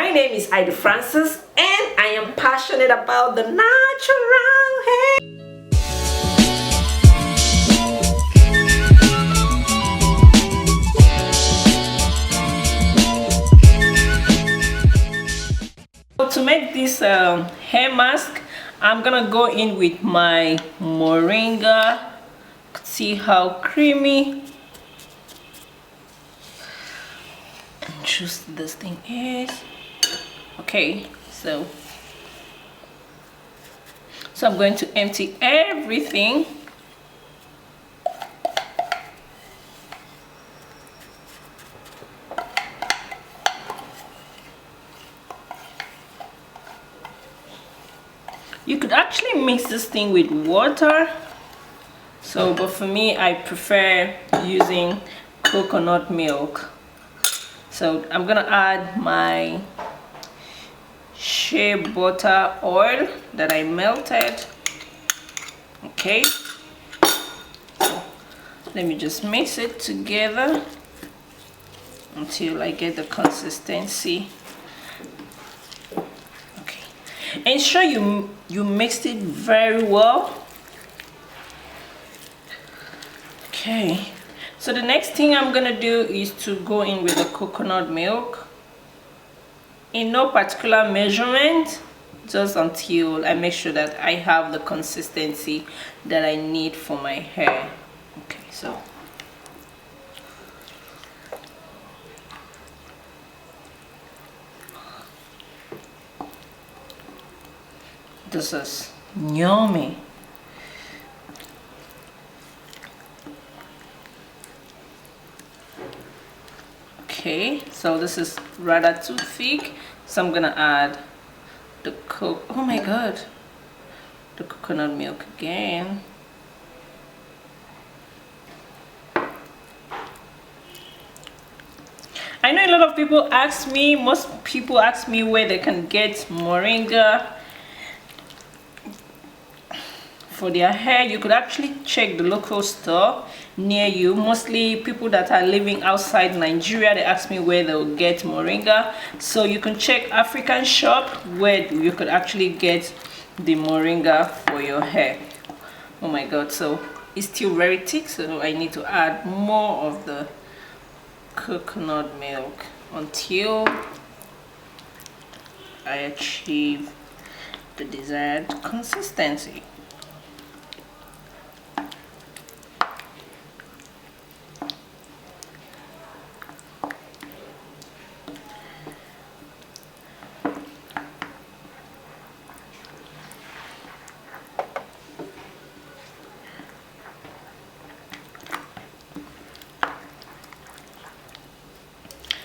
My name is Ida Francis and I am passionate about the natural hair. So to make this hair mask, I'm gonna go in with my Moringa. See how creamy and juicy this thing is. Okay, so I'm going to empty everything. You could actually mix this thing with water, but for me I prefer using coconut milk. So I'm gonna add my shea butter oil that I melted. Okay, so let me just mix it together until I get the consistency. Okay, ensure you mixed it very well. Okay, so the next thing I'm gonna do is to go in with the coconut milk in no particular measurement, just until I make sure that I have the consistency that I need for my hair. Okay, so this is yummy. Okay, so this is rather too thick, so I'm gonna add the oh my god, the coconut milk again. I know a lot of people ask me, most people ask me where they can get Moringa for their hair. You could actually check the local store near you. Mostly people that are living outside Nigeria, they ask me where they'll get Moringa. So you can check African shop where you could actually get the Moringa for your hair. Oh my god, so it's still very thick, so I need to add more of the coconut milk until I achieve the desired consistency.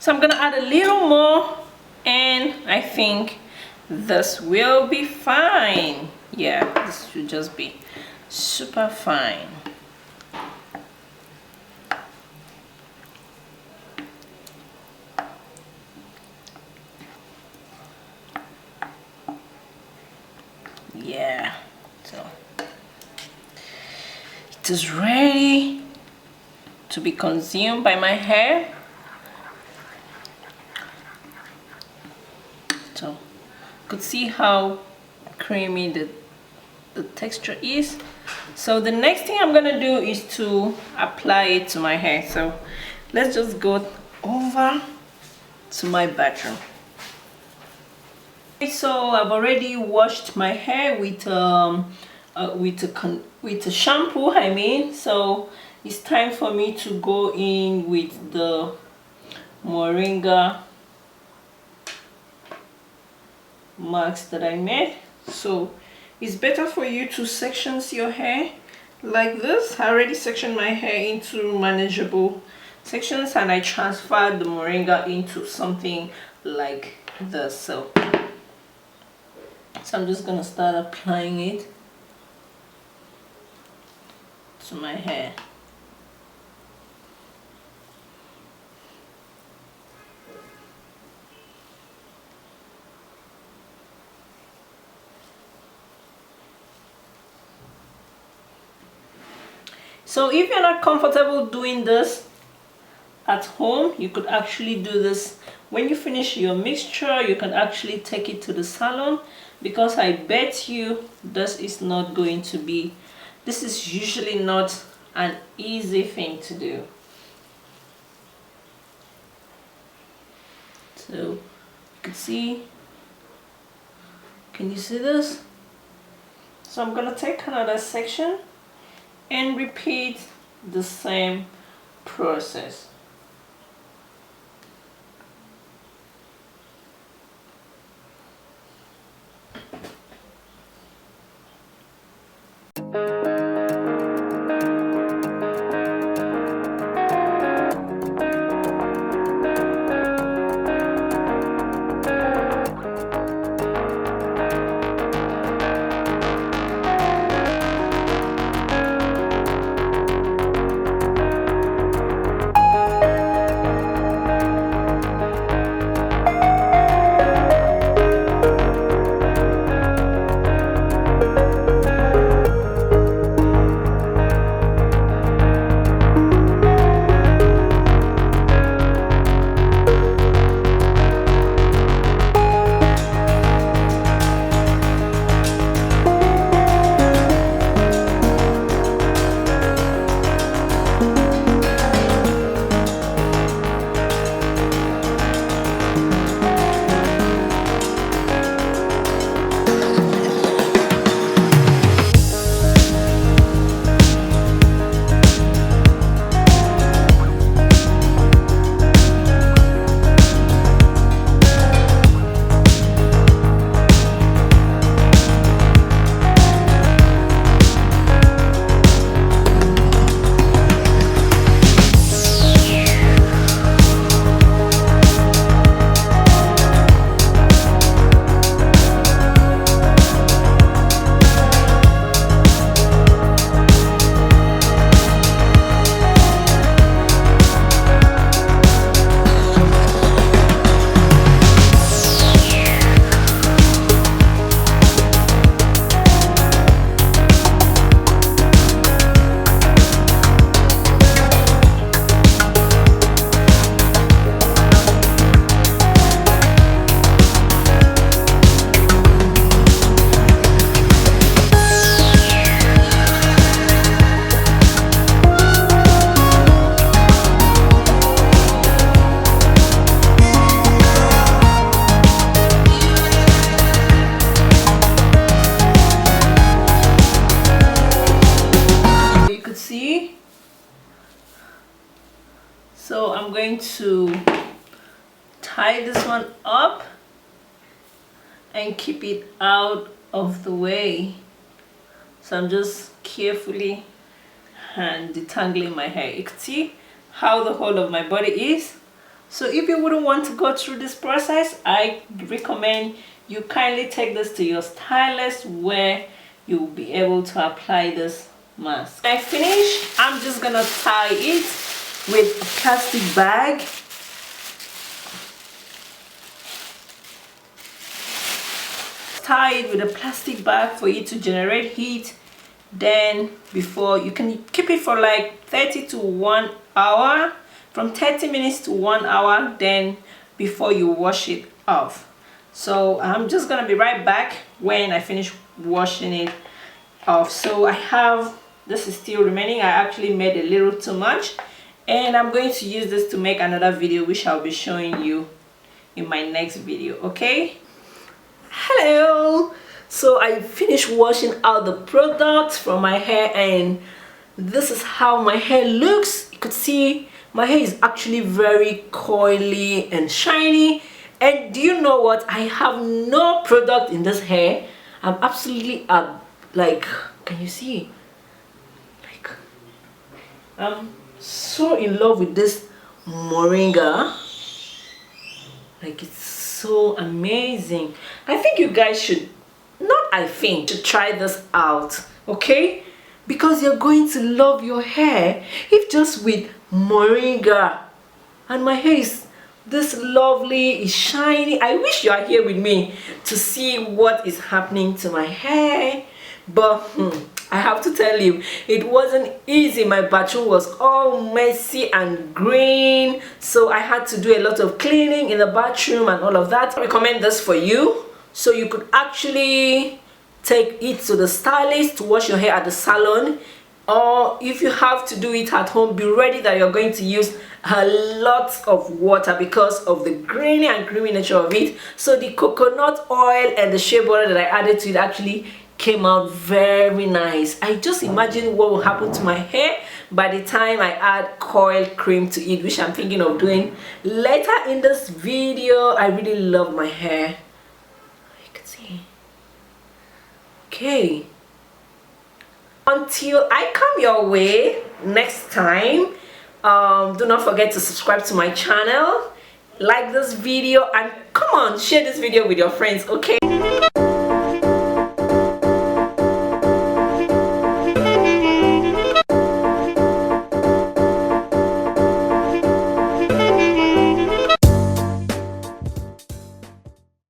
So I'm gonna add a little more and I think this will be fine. Yeah, this should just be super fine. Yeah, so it is ready to be consumed by my hair. So you could see how creamy the texture is. So the next thing I'm gonna do is to apply it to my hair. So let's just go over to my bathroom. So I've already washed my hair with a shampoo, I mean. So it's time for me to go in with the Moringa marks that I made. So it's better for you to section your hair like this. I already sectioned my hair into manageable sections and I transferred the Moringa into something like this. So I'm just gonna start applying it to my hair. So if you're not comfortable doing this at home, you could actually do this when you finish your mixture, you can actually take it to the salon, because I bet you this is usually not an easy thing to do. So you can see, can you see this? So I'm gonna take another section and repeat the same process. So I'm going to tie this one up and keep it out of the way. So I'm just carefully and detangling my hair. You can see how the whole of my body is. So if you wouldn't want to go through this process, I recommend you kindly take this to your stylist where you'll be able to apply this mask. When I finish, I'm just gonna tie it with a plastic bag. Tie it with a plastic bag for it to generate heat. Then before, you can keep it for like 30 to 1 hour, from 30 minutes to 1 hour, then before you wash it off. So I'm just gonna be right back when I finish washing it off. So I have, this is still remaining. I actually made a little too much, and I'm going to use this to make another video, which I'll be showing you in my next video. Okay, hello. So I finished washing out the products from my hair, and this is how my hair looks. You could see my hair is actually very coily and shiny. And do you know what? I have no product in this hair. I'm absolutely like, can you see? Like, I'm so in love with this Moringa. Like, it's so amazing. I think you guys should, should try this out, okay? Because you're going to love your hair if just with Moringa. And my hair is this lovely, is shiny. I wish you are here with me to see what is happening to my hair, but I have to tell you, it wasn't easy. My bathroom was all messy and green, so I had to do a lot of cleaning in the bathroom and all of that. I recommend this for you, so you could actually take it to the stylist to wash your hair at the salon, or if you have to do it at home, be ready that you're going to use a lot of water because of the grainy and creamy nature of it. So the coconut oil and the shea butter that I added to it actually came out very nice. I just imagine what will happen to my hair by the time I add coil cream to it, which I'm thinking of doing later in this video. I really love my hair, you can see. Okay, until I come your way next time, do not forget to subscribe to my channel, like this video, and come on, share this video with your friends, okay?